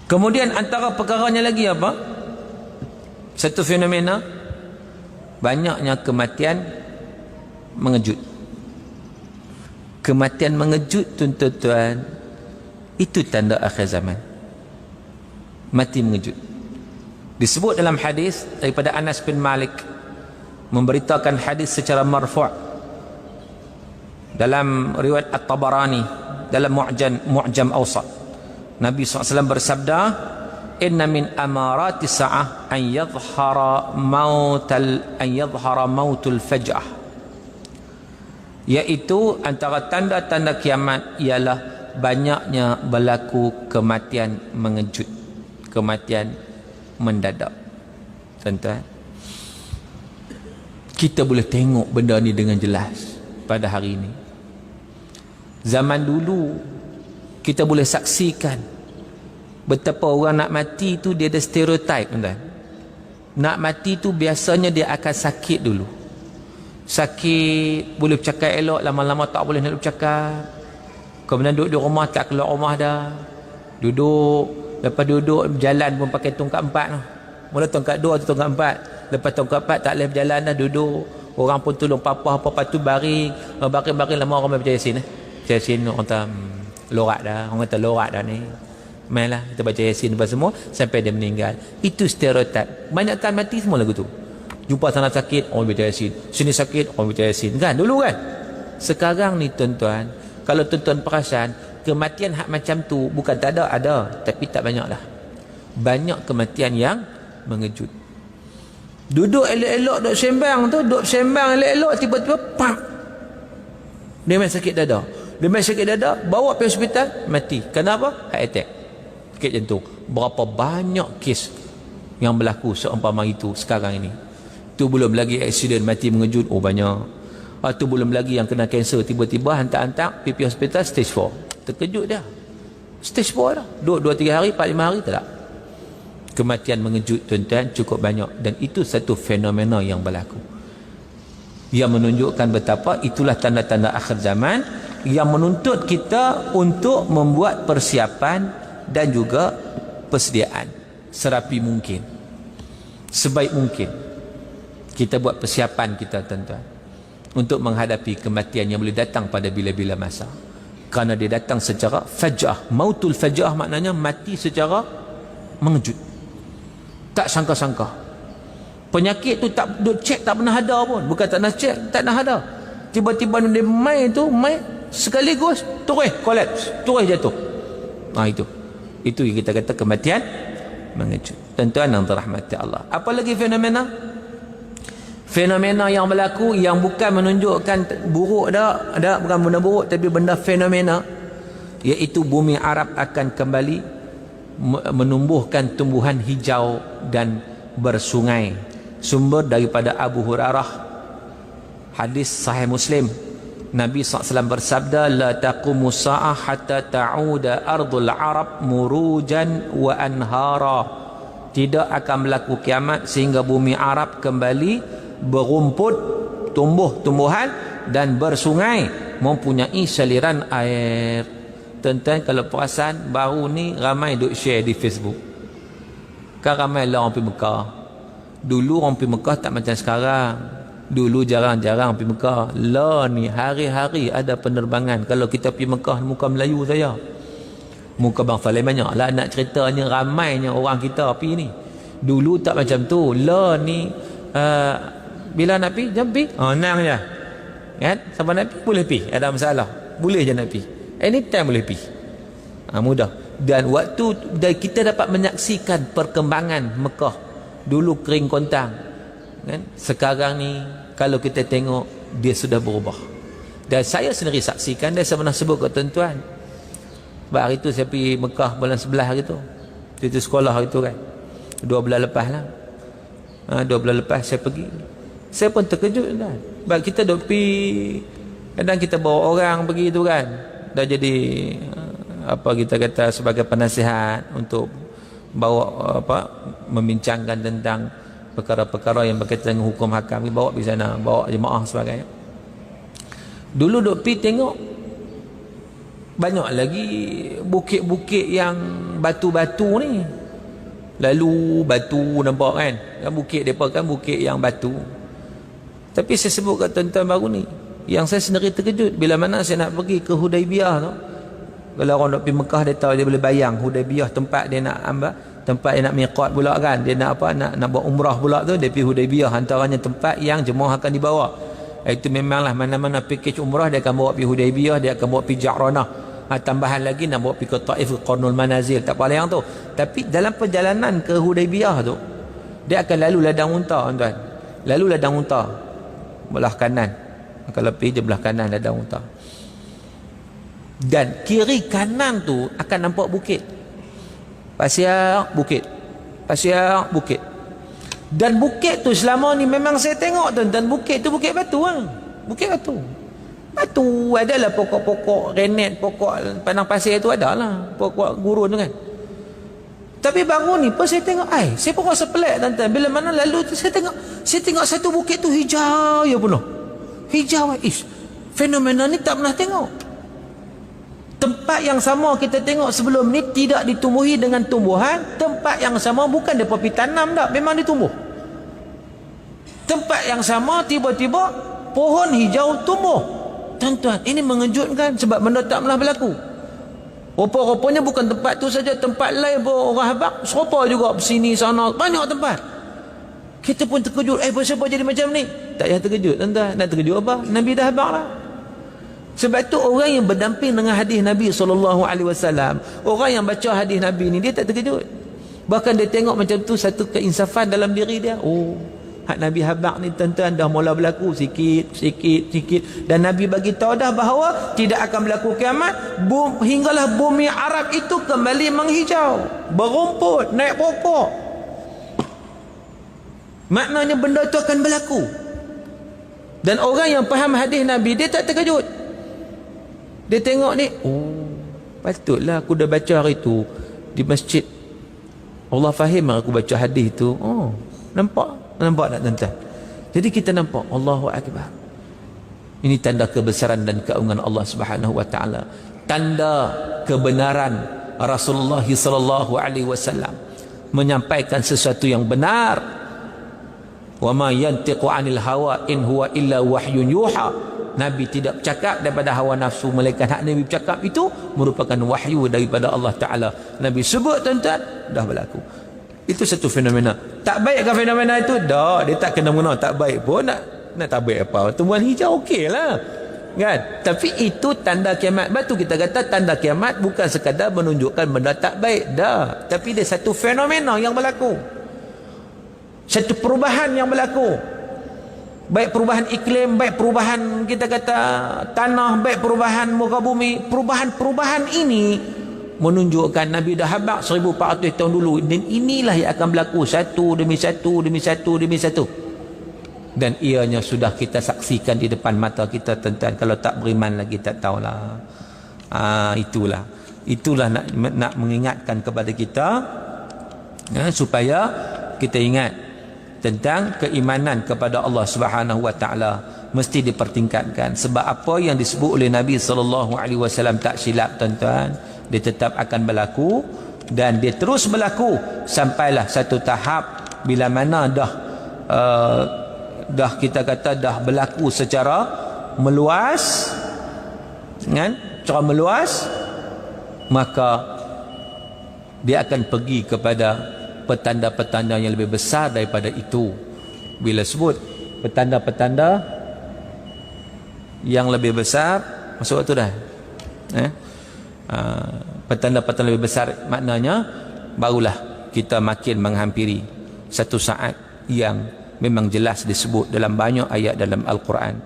Kemudian antara perkaranya lagi apa? Satu fenomena, banyaknya kematian mengejut. Kematian mengejut, tuan-tuan, itu tanda akhir zaman. Mati mengejut. Disebut dalam hadis daripada Anas bin Malik, memberitakan hadis secara marfu' dalam riwayat At-Tabarani dalam Mu'jam Awsat. Nabi SAW bersabda, inna min amarati sa'ah an yadhhara mautul faj'ah, iaitu antara tanda-tanda kiamat ialah banyaknya berlaku kematian mengejut, kematian mendadak. Tuan-tuan, kita boleh tengok benda ni dengan jelas pada hari ini. Zaman dulu kita boleh saksikan betapa orang nak mati tu dia ada stereotip, tuan-tuan. Nak mati tu biasanya dia akan sakit dulu. Sakit, boleh bercakap elok, lama-lama tak boleh nak bercakap. Kemudian duduk di rumah, tak keluar rumah dah. Duduk, lepas duduk berjalan pun pakai tongkat 4 tu. Mula tongkat 2 tu tongkat 4. Lepas tongkat 4 tak boleh berjalan dah, duduk. Orang pun tolong apa-apa tu baring. Baring lama orang baca Yasin. Yasin orang kata lorak dah. Orang kata lorak dah ni. Mainlah kita baca Yasin lepas semua sampai dia meninggal. Itu stereotip. Banyakkan mati semua lagu tu. Jumpa sana sakit, orang baca Yasin. Sini sakit, orang baca Yasin. Kan dulu kan? Sekarang ni tuan-tuan, kalau tuan-tuan perasan, kematian hak macam tu bukan tak ada, ada, tapi tak banyak dah. Banyak kematian yang mengejut. Duduk elok-elok, duduk sembang tu, duduk sembang elok-elok, tiba-tiba pak, dia main sakit dada. Dia main sakit dada, bawa pergi hospital, mati. Kenapa? Heart attack, sakit jantung. Berapa banyak kes yang berlaku seumpama itu sekarang ini. Tu belum lagi aksiden mati mengejut, oh banyak. Tu belum lagi yang kena kanser, tiba-tiba hantar-hantar pergi hospital stage 4. Terkejut dah, stage 4 dah. Duduk 2-3 hari, 4-5 hari tak. Kematian mengejut, tuan-tuan, cukup banyak. Dan itu satu fenomena yang berlaku, yang menunjukkan betapa itulah tanda-tanda akhir zaman, yang menuntut kita untuk membuat persiapan dan juga persediaan serapi mungkin, sebaik mungkin. Kita buat persiapan kita, tuan-tuan, untuk menghadapi kematian yang boleh datang pada bila-bila masa. Kerana dia datang secara faj'ah. Mautul faj'ah maknanya mati secara mengejut, tak sangka-sangka. Penyakit tu tak duk cek, tak pernah ada pun. Bukan tak nak cek, tak nak ada. Tiba-tiba dia main tu, main sekaligus terus kolaps, terus jatuh. Itu yang kita kata kematian mengejut. Tuan-tuan yang dirahmati Allah. Apa lagi fenomena? Fenomena yang berlaku yang bukan menunjukkan buruk dah, bukan benda buruk, tapi benda fenomena, iaitu bumi Arab akan kembali menumbuhkan tumbuhan hijau dan bersungai. Sumber daripada Abu Hurairah, hadis sahih Muslim. Nabi SAW bersabda, la taqumu sa'ah hatta ta'uda ardul Arab murujan wa anhara. Tidak akan berlaku kiamat sehingga bumi Arab kembali berumput, tumbuh-tumbuhan dan bersungai, mempunyai saliran air. Tuan-tuan, kalau perasan baru ni ramai duk share di Facebook. Kan ramai lah orang pergi Mekah. Dulu orang pergi Mekah tak macam sekarang. Dulu jarang-jarang pergi Mekah. Lah ni hari-hari ada penerbangan. Kalau kita pergi Mekah, muka Melayu saya, muka Bang Saleh banyak lah nak ceritanya, ramainya orang kita pergi ni. Dulu tak macam tu. Lah ni bila nak pergi, jom pergi, senang je kan. Siapa nak pergi boleh pergi, ada masalah, boleh je nak pergi, anytime boleh pergi, mudah. Dan waktu kita dapat menyaksikan perkembangan Mekah. Dulu kering kontang kan, sekarang ni kalau kita tengok dia sudah berubah. Dan saya sendiri saksikan, dan saya pernah sebut ke tuan-tuan, hari tu saya pergi Mekah bulan 11 hari tu, itu sekolah hari tu kan, 2 bulan lepas lah. 2 bulan lepas saya pergi. Saya pun terkejut kan. Sebab kita duk pergi, kadang kita bawa orang pergi tu kan, dah jadi apa kita kata sebagai penasihat untuk bawa membincangkan tentang perkara-perkara yang berkaitan dengan hukum hakam. Bawa pergi sana, bawa jemaah sebagainya. Dulu duk pergi tengok Banyak lagi bukit-bukit yang batu-batu ni. Lalu batu nampak kan? Kan bukit depa kan bukit yang batu. Tapi saya sebut kat tuan-tuan baru ni, yang saya sendiri terkejut bila mana saya nak pergi ke Hudaibiyah tu. Kalau orang nak pergi Mekah dia tahu, dia boleh bayang Hudaibiyah tempat dia nak ambil, tempat dia nak miqat pula kan. Dia nak apa? Nak buat umrah pula tu, dia pergi Hudaibiyah, antaranya tempat yang jemaah akan dibawa. Itu memanglah mana-mana package umrah dia akan bawa pergi Hudaibiyah, dia akan bawa pergi Ja'ranah. Tambahan lagi nak bawa pergi ke Taif, ke Qarnul Manazil, tak apa yang tu. Tapi dalam perjalanan ke Hudaibiyah tu, dia akan lalu ladang unta, tuan-tuan. Lalu ladang unta belah kanan. Kalau pergi dia belah kanan ladang unta. Dan kiri kanan tu akan nampak bukit. Pasir, bukit. Pasir, bukit. Dan bukit tu selama ni memang saya tengok, tuan-tuan, bukit tu bukit batu lah. Bukit batu. Batu, adalah pokok-pokok renet, pokok padang pasir tu adalah. Pokok gurun tu kan. Tapi baru ni pun saya tengok, saya pun rasa pelik, tuan-tuan. Bila mana lalu tu saya tengok satu bukit tu hijau ya penuh. Hijau, fenomena ni tak pernah tengok. Tempat yang sama kita tengok sebelum ni tidak ditumbuhi dengan tumbuhan. Tempat yang sama bukan dia pergi tanam tak, memang ditumbuh. Tempat yang sama tiba-tiba pohon hijau tumbuh. Tuan-tuan, ini mengejutkan sebab benda tak pernah berlaku. Rupa-rupanya bukan tempat tu saja, tempat lain pun orang habaq serupa juga, sini sana banyak tempat. Kita pun terkejut, siapa jadi macam ni? Tak payah terkejut, tuan-tuan. Nak terkejut apa? Nabi dah habaq lah. Sebab tu orang yang berdamping dengan hadis Nabi SAW, orang yang baca hadis Nabi ni, dia tak terkejut. Bahkan dia tengok macam tu satu keinsafan dalam diri dia. Hak Nabi habaq ni, tuan-tuan, dah mula berlaku sikit. Dan Nabi bagi tahu dah bahawa tidak akan berlaku kiamat hinggalah bumi Arab itu kembali menghijau, berumput, naik pokok. Maknanya benda itu akan berlaku. Dan orang yang faham hadis Nabi, dia tak terkejut. Dia tengok ni, patutlah aku dah baca hari tu di masjid. Allah faham aku baca hadis tu. Nampak tak, tuan-tuan? Jadi kita nampak, Allahu Akbar. Ini tanda kebesaran dan keagungan Allah Subhanahu wa taala. Tanda kebenaran Rasulullah sallallahu alaihi wasallam menyampaikan sesuatu yang benar. Wa ma yantiqu 'anil hawa in huwa illa wahyun yuha. Nabi tidak bercakap daripada hawa nafsu, melainkan hak Nabi bercakap itu merupakan wahyu daripada Allah Ta'ala. Nabi sebut, tuan-tuan, dah berlaku. Itu satu fenomena. Tak baik ke fenomena itu? Dah, dia tak kena mengena tak baik pun. Nak tak baik apa? Tumbuhan hijau okey lah. Kan? Tapi itu tanda kiamat. Batu kita kata tanda kiamat bukan sekadar menunjukkan benda tak baik. Dah. Tapi dia satu fenomena yang berlaku. Satu perubahan yang berlaku. Baik perubahan iklim, baik perubahan kita kata tanah, baik perubahan muka bumi. Perubahan-perubahan ini menunjukkan Nabi dah habaq 1400 tahun dulu, dan inilah yang akan berlaku satu demi satu demi satu demi satu. Dan ianya sudah kita saksikan di depan mata kita, tuan-tuan. Kalau tak beriman lagi tak tahulah. Itulah nak mengingatkan kepada kita, supaya kita ingat tentang keimanan kepada Allah Subhanahu wa taala mesti dipertingkatkan. Sebab apa yang disebut oleh Nabi sallallahu alaihi wasallam tak silap, tuan-tuan, dia tetap akan berlaku dan dia terus berlaku sampailah satu tahap bila mana dah kita kata dah berlaku secara meluas, kan? Secara meluas, maka dia akan pergi kepada petanda-petanda yang lebih besar daripada itu. Bila sebut petanda-petanda yang lebih besar, masuk waktu dah. Petanda-petanda lebih besar, maknanya barulah kita makin menghampiri satu saat yang memang jelas disebut dalam banyak ayat dalam Al-Quran.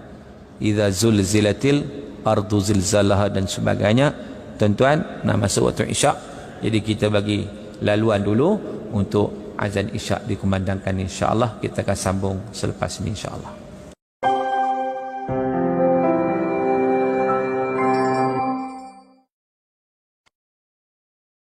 Idza zulzilatil ardu zilzalaha dan sebagainya. Tuan-tuan, nak masuk waktu Isyak. Jadi kita bagi laluan dulu untuk azan Isyak dikumandangkan, insya-Allah. Kita akan sambung selepas ini, insya-Allah.